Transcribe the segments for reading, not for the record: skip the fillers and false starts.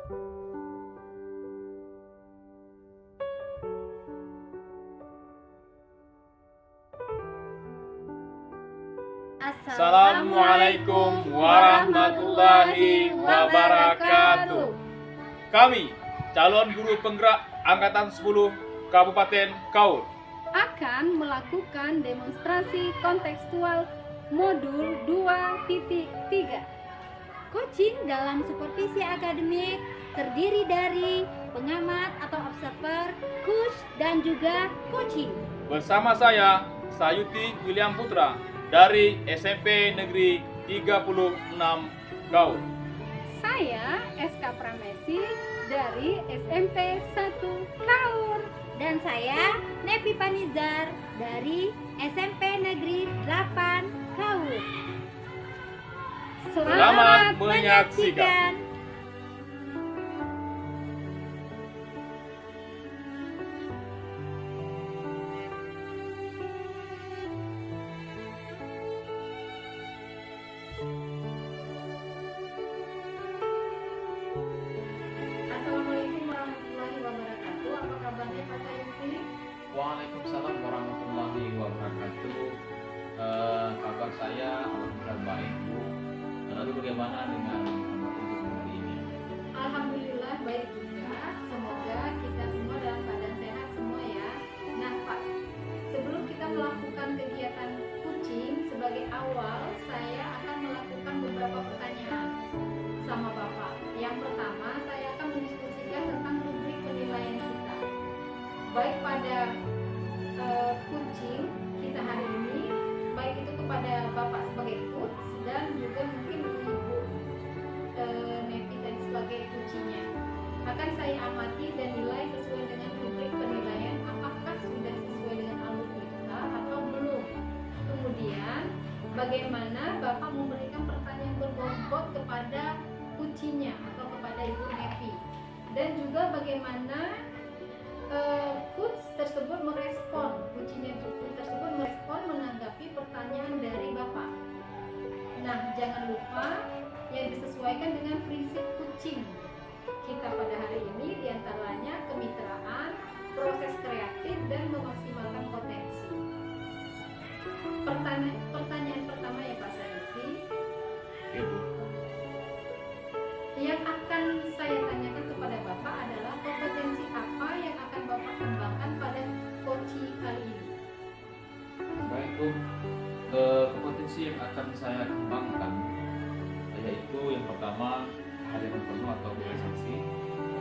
Assalamualaikum warahmatullahi wabarakatuh. Kami, calon guru penggerak Angkatan 10 Kabupaten Kaur, akan melakukan demonstrasi kontekstual modul 2.3. Coaching dalam supervisi akademik terdiri dari pengamat atau observer, coach, dan juga coaching. bersama saya, Sayuti William Putra, dari SMP Negeri 36 Kaur. Saya SK Pramesi dari SMP 1 Kaur. Dan saya Nepi Panizar dari SMP Negeri 8 Kaur. Selamat menyaksikan. Assalamualaikum warahmatullahi wabarakatuh. Apa kabarnya Pak Sayuti? Waalaikumsalam warahmatullahi wabarakatuh. Kabar saya alhamdulillah baik, Bu. Lalu bagaimana dengan untuk hari ini? Alhamdulillah baik juga. Semoga kita semua dalam keadaan sehat semua ya. Nah Pak, sebelum kita melakukan kegiatan coaching, sebagai awal saya akan melakukan beberapa pertanyaan sama Bapak. Yang pertama, saya akan mendiskusikan tentang rubrik penilaian kita, baik pada coaching kita hari ini, baik itu kepada Bapak sebagai coach dan juga mungkin Ibu Nepi tadi sebagai coachingnya. Akan saya amati dan nilai sesuai dengan rubrik penilaian, apakah sudah sesuai dengan alur kita atau belum. Kemudian bagaimana Bapak memberikan pertanyaan berbobot kepada coachingnya atau kepada Ibu Nepi, dan juga bagaimana coach tersebut merespon, coachingnya tersebut merespon menanggapi pertanyaan dari Bapak. Nah, jangan lupa yang disesuaikan dengan prinsip coaching kita pada hari ini, diantaranya kemitraan, proses kreatif, dan memaksimalkan potensi. Pertanyaan pertama ya Pak Sayuti, Oke, Bu. yang akan saya tanyakan kepada Bapak adalah kompetensi apa yang akan Bapak kembangkan pada coaching kali ini? Baik, Bu. Kompetensi yang akan saya kembangkan yaitu yang pertama hadirkan penuh atau presensi,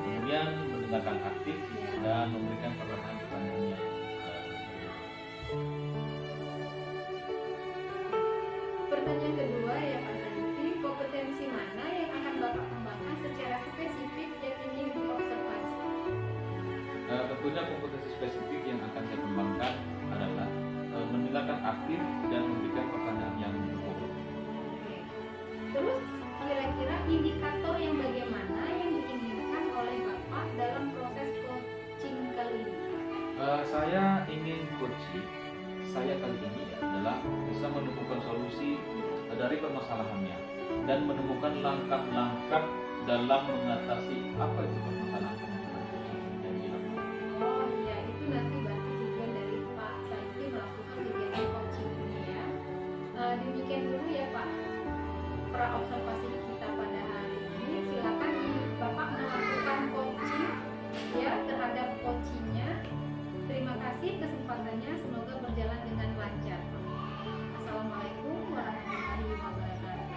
kemudian mendengarkan aktif dan memberikan pertanyaan-pertanyaan yang Pertanyaan kedua ya Pak Sayuti, kompetensi mana yang akan Bapak kembangkan secara spesifik dan ingin diobservasi? tentunya kompetensi spesifik yang akan saya kembangkan adalah mendengarkan aktif dan memberikan pertanyaan yang berbobot. Oke. Terus kira-kira indikator yang bagaimana yang diinginkan oleh Bapak dalam proses coaching kali ini? Saya ingin coaching saya kali ini adalah bisa menemukan solusi dari permasalahannya dan menemukan langkah-langkah dalam mengatasi apa itu permasalahan yang dilakukan. Oh iya, itu nanti berarti tujuan dari Pak Sayuti melakukan kegiatan coaching ini ya. Demikian dulu ya Pak pra-observasi kita pada hari ini. Silakan Bapak melakukan coaching ya terhadap coachingnya. Terima kasih kesempatannya, semoga berjalan dengan lancar. Assalamualaikum warahmatullahi wabarakatuh.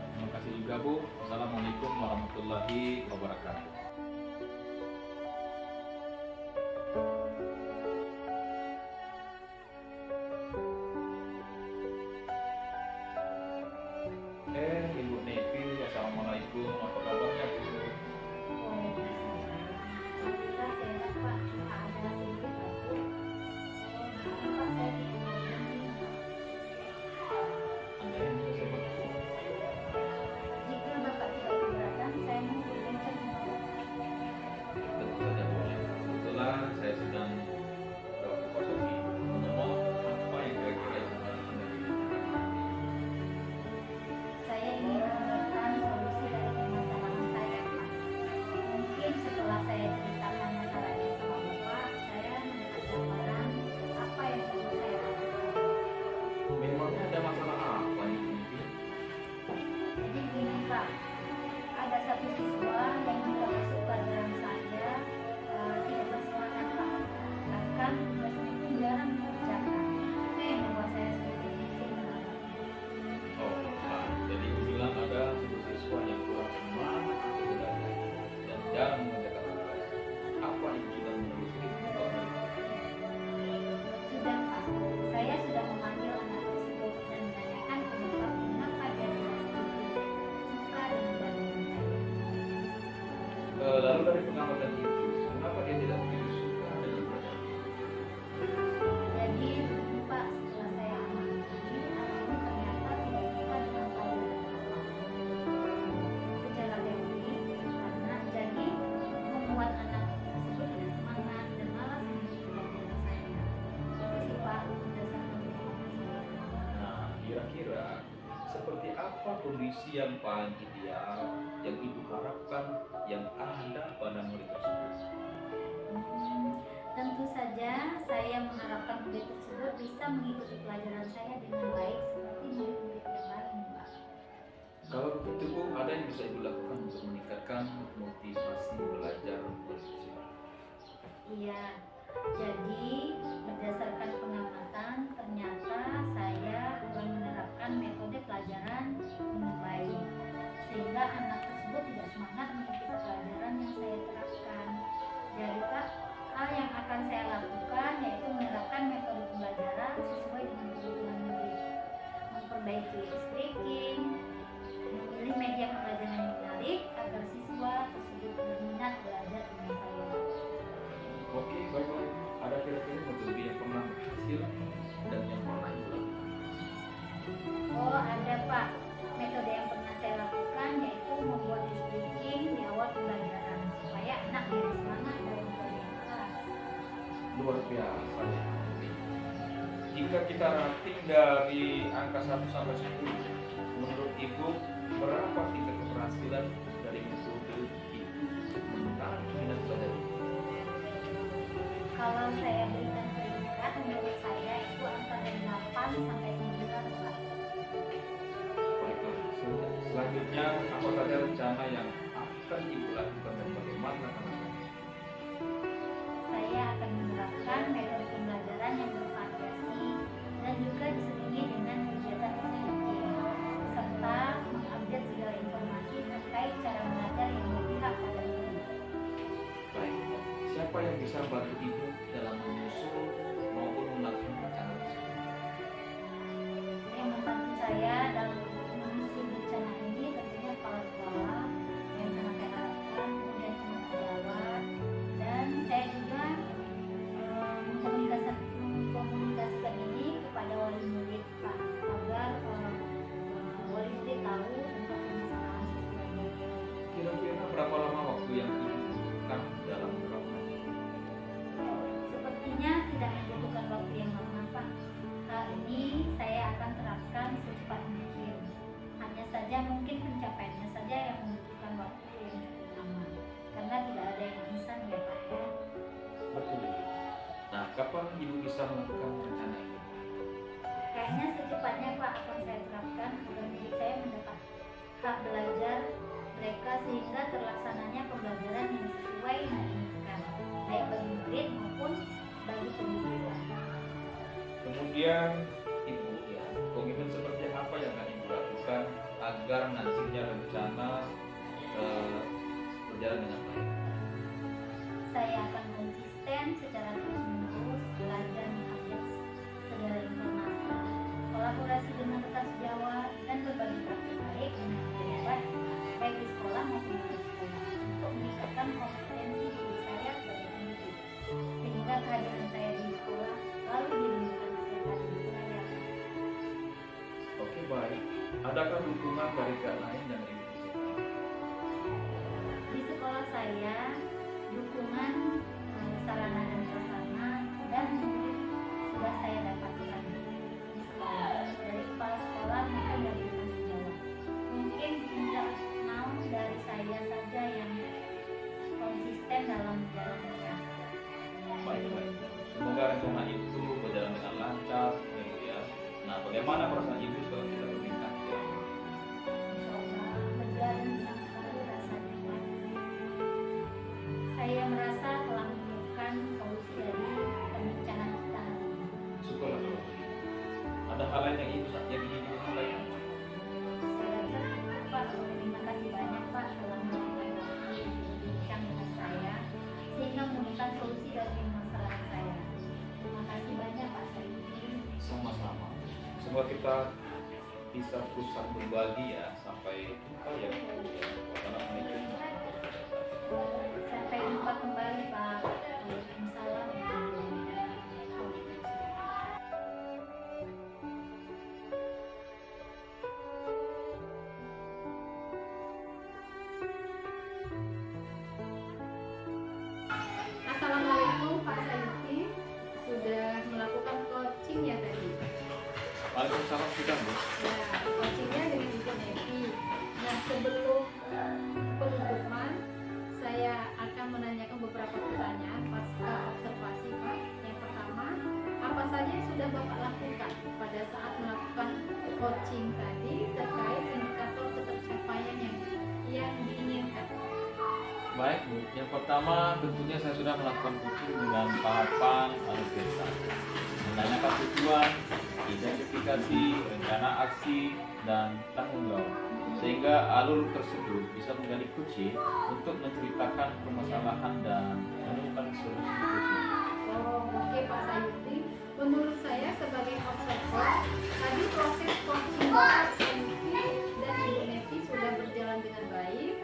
Terima kasih juga, Bu. Assalamualaikum warahmatullahi wabarakatuh. Ibu Nepi, assalamualaikum. Apa kabarnya, Bu? Anda yang bisa saya bantu? Jika Bapak tidak keberatan, saya mau berbincang. dalam mengerjakan tugas. Apa ibu sudah menelusuri penyebab dari Sudah Pak, saya sudah memanggil anak tersebut dan menanyakan penyebab mengapa dia tidak suka dengan pelajaran saya. Lalu dari pengamatan ibu, mengapa dia tidak begitu suka dengan pelajaran itu? Jadi dulu Pak, setelah saya amati, anak ini ternyata tidak suka dengan pelajaran apa. Secara teori, karena jadi membuat anak tersebut tidak semangat dan malas mengikuti pelajaran saya. Itu sih Pak, berdasarkan pengalaman saya. Nah, kira-kira seperti apa kondisi yang paling ideal yang ibu harapkan yang ada pada murid tersebut? Tentu saja saya mengharapkan murid tersebut bisa mengikuti pelajaran saya dengan baik seperti murid-murid yang lain, Pak. Kalau begitu Bu, ada yang bisa ibu lakukan untuk meningkatkan motivasi belajar murid tersebut? Iya, jadi berdasarkan pengamatan ternyata saya belum menerapkan metode pelajaran dengan baik sehingga anak tersebut tidak semangat mengikuti pelajaran yang saya terapkan. Jadi Pak, hal yang akan saya lakukan yaitu menerapkan metode pembelajaran sesuai dengan kebutuhan murid, memperbaiki speaking, memilih media pembelajaran yang menarik agar siswa tersebut berminat belajar dengan saya. Oke, baik-baik. Ada kira-kira metode yang pernah berhasil dan yang pernah ibu lakukan? Oh ada Pak, metode yang pernah saya lakukan yaitu membuat speaking di awal pembelajaran supaya anak lebih semangat dalam pelajaran kelas. Luar biasa ya. Jika kita rating dari angka 1 sampai 10, menurut ibu berapa tingkat keberhasilan dari metode ibu menarik minat belajar ini? Kalau saya berikan peringkat, menurut saya itu angka dari 8 sampai 9 Pak. Baiklah, selanjutnya apa saja rencana yang akan ibu lakukan dan bagaimana akan lakukan? Saya akan menerapkan metode pembelajaran yang bervariasi dan juga diselingi dengan kegiatan SMK serta mengupdate segala informasi terkait cara mengajar yang berpihak pada murid. Baik, siapa yang bisa bantu ibu dalam menyusun maupun melakukan rencana tersebut? Yang membantu saya dalam menyusun rencana ini tentunya kepala sekolah yang sangat saya harapkan, kemudian teman sejawat, dan saya juga mengkomunikasikan ini kepada wali murid Pak agar wali murid tahu tentang permasalahan siswanya. Kira-kira berapa lama waktu yang ibu butuhkan dalam menerapkan ini? Sepertinya tidak membutuhkan waktu yang lama Pak. Hal ini saya akan terapkan secepat mungkin. Hanya saja mungkin pencapaiannya saja yang membutuhkan waktu yang cukup lama. Karena tidak ada yang instan ya Pak ya. Betul. Nah, kapan ibu bisa melakukan rencana ini? Kayaknya secepatnya Pak akan saya terapkan agar murid saya mendapat hak belajar mereka sehingga terlaksananya pembelajaran yang sesuai yang diinginkan baik bagi murid maupun bagi pendidik. Kemudian ibu ya, komitmen seperti apa yang akan ibu lakukan agar nantinya rencana berjalan dengan baik? Saya akan konsisten secara terus-menerus belajar mengupdate segala informasi, kolaborasi dengan rekan sejawat, dan berbagi praktik baik dengan pejabat baik di sekolah maupun di luar sekolah untuk meningkatkan kompetensi diri saya sebagai pendidik sehingga kehadiran saya di sekolah selalu dilindungi kesehatan diri saya. Oke, baik. Adakah dukungan dari pihak lain yang ibu butuhkan? Di sekolah saya dukungan sarana dan prasarana dan murid sudah saya dapatkan di sekolah dari kepala sekolah maupun dari rekan sejawat. Mungkin tidak mau dari saya saja yang konsisten dalam menjalannya. Baik. Semoga rencana itu berjalan dengan lancar, ya. Nah, bagaimana perasaan ibu setelah kita berbincang? Insya Allah berjalan senang sekali rasanya Pak. Saya merasa telah menemukan solusi dari perbincangan kita hari ini. Syukurlah kalau begitu. Ada hal lain yang ibu ingin ibu sampaikan? Saya rasa Pak, terima kasih banyak Pak telah melakukan bincang menemukan solusi dari masalah saya. Terima kasih banyak Pak Sayuti. Sama-sama. Semoga kita bisa terus saling berbagi ya sampai kita ya. Wassalamualaikum warahmatullahi wabarakatuh. Sampai jumpa kembali Pak. Waalaikumsalam warahmatullahi wabarakatuh. Assalamualaikum Pak Sayuti, sudah melakukan coaching ya tadi? Waalaikumsalam sudah Bu. Ya, coachingnya dengan Ibu Nevi. Nah, sebelum penutupan, saya akan menanyakan beberapa pertanyaan pasca observasi Pak. Yang pertama, apa saja yang sudah Bapak lakukan pada saat melakukan coaching tadi terkait indikator ketercapaian yang diinginkan? Baik Bu, yang pertama tentunya saya sudah melakukan coaching dengan tahapan alur desa, menanyakan tujuan, identifikasi, rencana aksi, dan tanggung jawab, sehingga alur tersebut bisa menjadi kunci untuk menceritakan permasalahan dan menemukan solusi kunci. Oh, oke Pak Sayuti. Menurut saya sebagai observer, tadi proses coaching Bapak Sayuti dan Ibu Nevi sudah berjalan dengan baik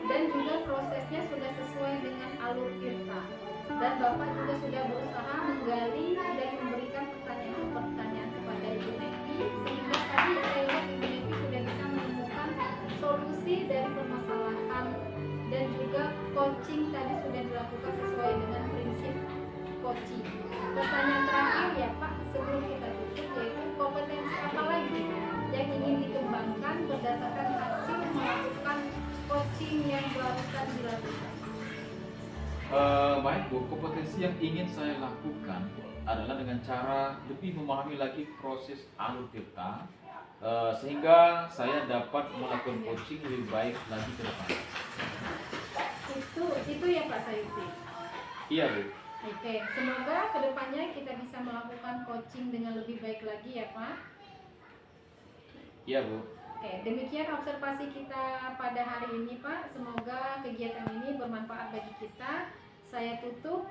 dan juga prosesnya sudah sesuai dengan alur kita. Dan Bapak juga sudah berusaha menggali dan memberikan pertanyaan-pertanyaan kepada Ibu Nevi sehingga tadi lewat Ibu Nevi sudah bisa menemukan solusi dari permasalahan dan juga coaching tadi sudah dilakukan sesuai dengan prinsip coaching. Pertanyaan terakhir ya Pak sebelum kita tutup yaitu kompetensi apa lagi yang ingin dikembangkan berdasarkan hasil melakukan coaching yang barusan dilakukan? Baik Bu, kompetensi yang ingin saya lakukan adalah dengan cara lebih memahami lagi proses alur tirta sehingga saya dapat melakukan coaching lebih baik lagi ke depan. Itu ya Pak Sayuti. Iya Bu. Oke, semoga kedepannya kita bisa melakukan coaching dengan lebih baik lagi ya Pak. Iya Bu. Oke, demikian observasi kita pada hari ini Pak. Semoga kegiatan ini bermanfaat bagi kita. Saya tutup.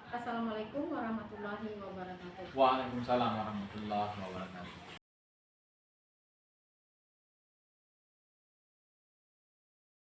Assalamualaikum warahmatullahi wabarakatuh. Waalaikumsalam warahmatullahi wabarakatuh.